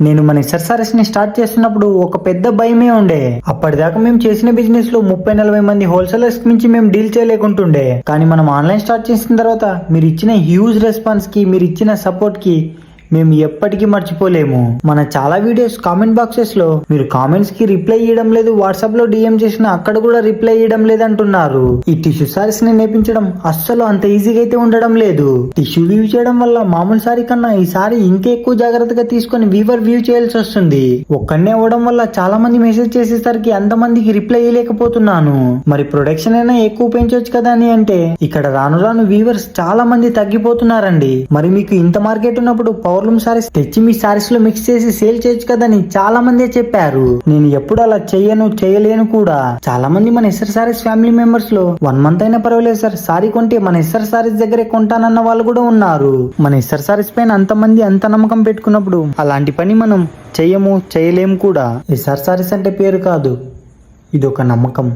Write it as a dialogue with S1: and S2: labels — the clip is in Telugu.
S1: నేను మన ఎస్ఆర్ఎస్ ని స్టార్ట్ చేస్తున్నప్పుడు ఒక పెద్ద భయమే ఉండే. అప్పటిదాకా మేము చేసిన బిజినెస్ లో 30-40 మంది హోల్సేలర్స్ మించి మేము డీల్ చేయలేకుంటుండే. కానీ మనం ఆన్లైన్ స్టార్ట్ చేసిన తర్వాత మీరు ఇచ్చిన హ్యూజ్ రెస్పాన్స్ కి, మీరు ఇచ్చిన సపోర్ట్ కి మేము ఎప్పటికీ మర్చిపోలేము. మన చాలా వీడియోస్ కామెంట్ బాక్సెస్ లో మీరు కామెంట్స్ కి రిప్లై ఇవ్వడం లేదు, వాట్సాప్ లో డిఎం చేసిన అక్కడ కూడా రిప్లై ఇవ్వడం లేదంటున్నారు. ఈ టిష్యూ సారీస్ ని నేర్పించడం అస్సలు అంత ఈజీగా అయితే ఉండడం లేదు. టిష్యూ వ్యూ చేయడం వల్ల మామూలు సారీ కన్నా ఈ సారీ ఇంకా ఎక్కువ జాగ్రత్తగా తీసుకొని వీవర్ వ్యూ చేయాల్సి వస్తుంది. ఒక్కడనే అవ్వడం వల్ల చాలా మంది మెసేజ్ చేసేసరికి అంతమందికి రిప్లై ఇవ్వలేకపోతున్నాను. మరి ప్రొడక్షన్ అయినా ఎక్కువ పెంచవచ్చు కదా అని అంటే ఇక్కడ రాను రాను వీవర్స్ చాలా మంది తగ్గిపోతున్నారండి. మరి మీకు ఇంత మార్కెట్ ఉన్నప్పుడు పవర్లూమ్ సారీస్ తెచ్చి మీ సారీస్ లో మిక్స్ చేసి సేల్ చేయొచ్చు కదని చాలా మంది చెప్పారు. నేను ఎప్పుడు అలా చేయలేను కూడా. చాలా మంది మన ఎస్ఆర్ సారీస్ ఫ్యామిలీ మెంబర్స్ లో 1 మంత్ అయినా పర్వాలేదు సార్, సారీ కొంటే మన ఎస్ఆర్ సారీస్ దగ్గరే కొంటానన్న వాళ్ళు కూడా ఉన్నారు. మన ఎస్ఆర్ సారీస్ పైన అంతమంది అంత నమ్మకం పెట్టుకున్నప్పుడు అలాంటి పని మనం చేయలేము కూడా. ఎస్ఆర్ సారీస్ అంటే పేరు కాదు, ఇది ఒక నమ్మకం.